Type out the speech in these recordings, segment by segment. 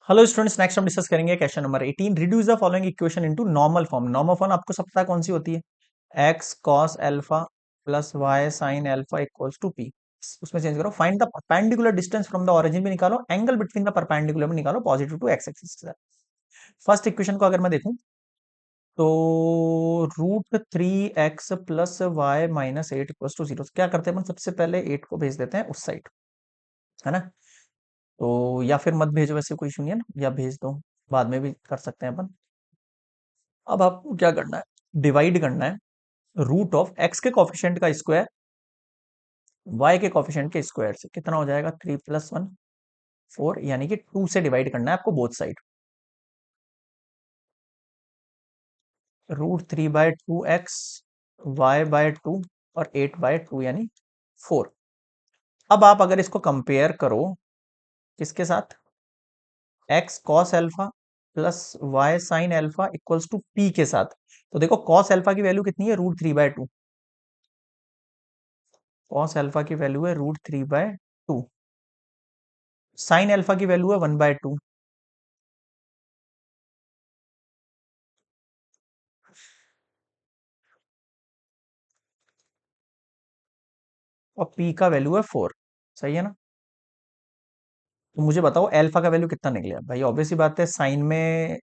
Hello students, next हम discuss करेंगे question number 18। Reduce the following equation into normal form. Normal form आपको सब पता है कौन सी होती है। X cos alpha plus Y sine alpha equals to P. उसमें चेंज करो। Find the perpendicular distance from the origin भी निकालो, एंगल बिटवीन द परपेंडिकुलर भी निकालो, पॉजिटिव टू एक्स एक्सिस के साथ। फर्स्ट इक्वेशन को अगर मैं देखूं तो √3x plus Y minus eight equals to zero. क्या करते हैं अपन, सबसे पहले 8 को भेज देते हैं उस साइड, है ना। तो या फिर मत भेजो, वैसे कोई इशू नहीं है ना, या भेज दो, बाद में भी कर सकते हैं अपन। अब आपको क्या करना है, डिवाइड करना है रूट ऑफ एक्स के कोफिशिएंट का स्क्वायर वाई के कोफिशिएंट के स्क्वायर से। कितना हो जाएगा, 3 + 1 4, यानी कि 2 से डिवाइड करना है आपको बोथ साइड। √3/2x y/2 और 8/2 यानी 4। अब आप अगर इसको कंपेयर करो किसके साथ, x cos alpha plus Y sine alpha equals to P के साथ, तो देखो कॉस एल्फा की वैल्यू कितनी है, √3/2। कॉस एल्फा की वैल्यू है √3/2। साइन एल्फा की वैल्यू है 1/2। और पी का वैल्यू है 4। सही है ना। तो मुझे बताओ एल्फा का वैल्यू कितना निकलेगा। भाई ऑब्वियस सी बात है, साइन में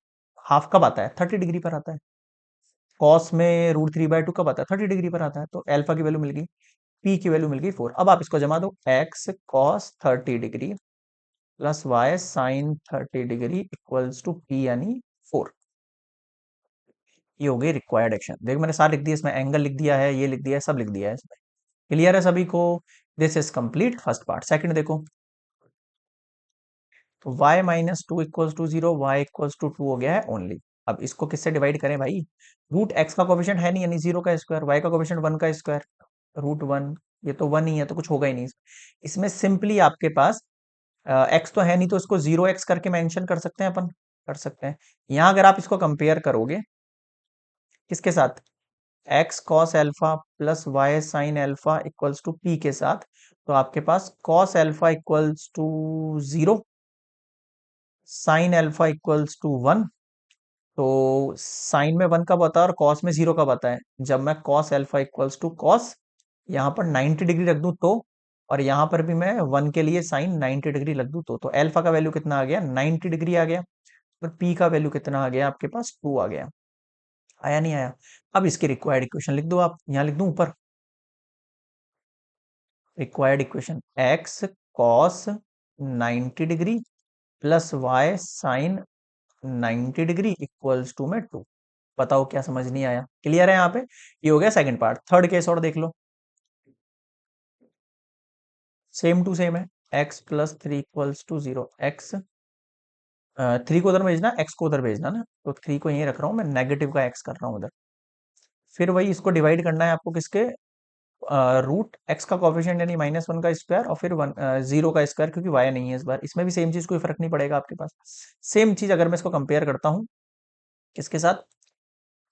हाफ कब आता है, 30 डिग्री पर आता है। कॉस में √3/2 कब आता है, 30 डिग्री पर आता है। तो एल्फा की वैल्यू मिल गई, पी की वैल्यू मिल गई 4। अब आप इसको जमा दो, X cos 30 degree plus Y sine 30 degree equals to P यानी 4। ये हो गई रिक्वायर्ड एक्शन। देखो मैंने सारा लिख दिया, इसमें एंगल लिख दिया है, ये लिख दिया है, सब लिख दिया है इसमें। क्लियर है सभी को। This is complete first part. Second देखो, तो y-2 equals to 0, y equals to 2 हो गया है ओनली। अब इसको किससे डिवाइड करें भाई, रूट एक्स का कोफिशिएंट है नहीं, यानी 0 का स्क्वायर, y का कोफिशिएंट 1 का स्क्वायर, √1। ये तो 1 ही है, तो कुछ होगा ही नहीं। इसमें सिंपली आपके पास एक्स तो है नहीं, तो इसको 0x करके मेंशन कर सकते हैं अपन, कर सकते हैं। यहां अगर आप इसको कंपेयर करोगे किसके साथ, x cos alpha plus Y sine alpha equals to P के साथ, तो आपके पास cos alpha equals to 0, sine alpha equals to 1। तो साइन में 1 कब आता है और कॉस में 0 कब आता है, जब मैं cos alpha equals to cos यहाँ पर 90 डिग्री रख दूं तो, और यहाँ पर भी मैं 1 के लिए साइन 90 डिग्री रख दूं तो एल्फा का वैल्यू कितना आ गया, 90 डिग्री आ गया। और पी का वैल्यू कितना आ गया आपके पास, 2 आ गया। आया नहीं आया। अब इसकी रिक्वायर्ड इक्वेशन लिख दो, आप यहाँ लिख दूं ऊपर, required equation X cos 90 degree plus Y sine 90 degree equals to में 2। बताओ क्या समझ नहीं आया, क्लियर है यहाँ पे। ये हो गया सेकंड पार्ट। थर्ड केस और देख लो, सेम टू सेम है। x plus 3 equals to 0, X 3 को उधर भेजना, x को उधर भेजना ना, तो 3 को यहीं रख रहा हूँ मैं, नेगेटिव का x कर रहा हूँ उधर। फिर वही इसको डिवाइड करना है आपको किसके, रूट एक्स का कॉफिशिएंट यानी -1 का स्क्वायर, और फिर 0 का स्क्वायर, क्योंकि वाई नहीं है इस बार। इसमें भी सेम चीज, कोई फर्क नहीं पड़ेगा आपके पास। सेम चीज अगर मैं इसको कंपेयर करता हूँ किसके साथ,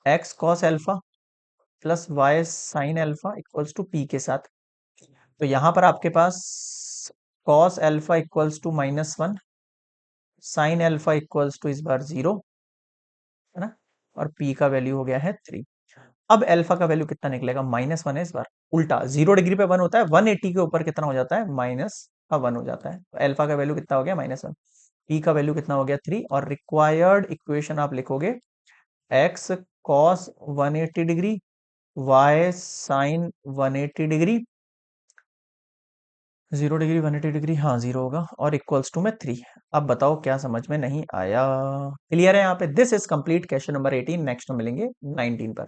x cos alpha plus Y sine alpha equals to P के साथ, तो यहां पर आपके पास cos alpha equals to -1, sine alpha equals to इस बार 0, है ना, और पी का वैल्यू हो गया है 3। अब एल्फा का वैल्यू कितना निकलेगा, -1 है इस बार। उल्टा 0 डिग्री पे 1 होता है, 180 के ऊपर कितना हो जाता है, -1 हो जाता है। तो एल्फा का वैल्यू कितना हो गया, -1। पी का वैल्यू कितना हो गया, 3। और रिक्वायर्ड इक्वेशन आप लिखोगे, X cos 180 degree Y sine 180 degree, 0 degree 180 degree, हाँ 0 होगा, और इक्वल्स टू में 3। अब बताओ क्या समझ में नहीं आया। क्लियर है यहाँ पे। This is complete question number 18। Next में मिलेंगे 19 पर।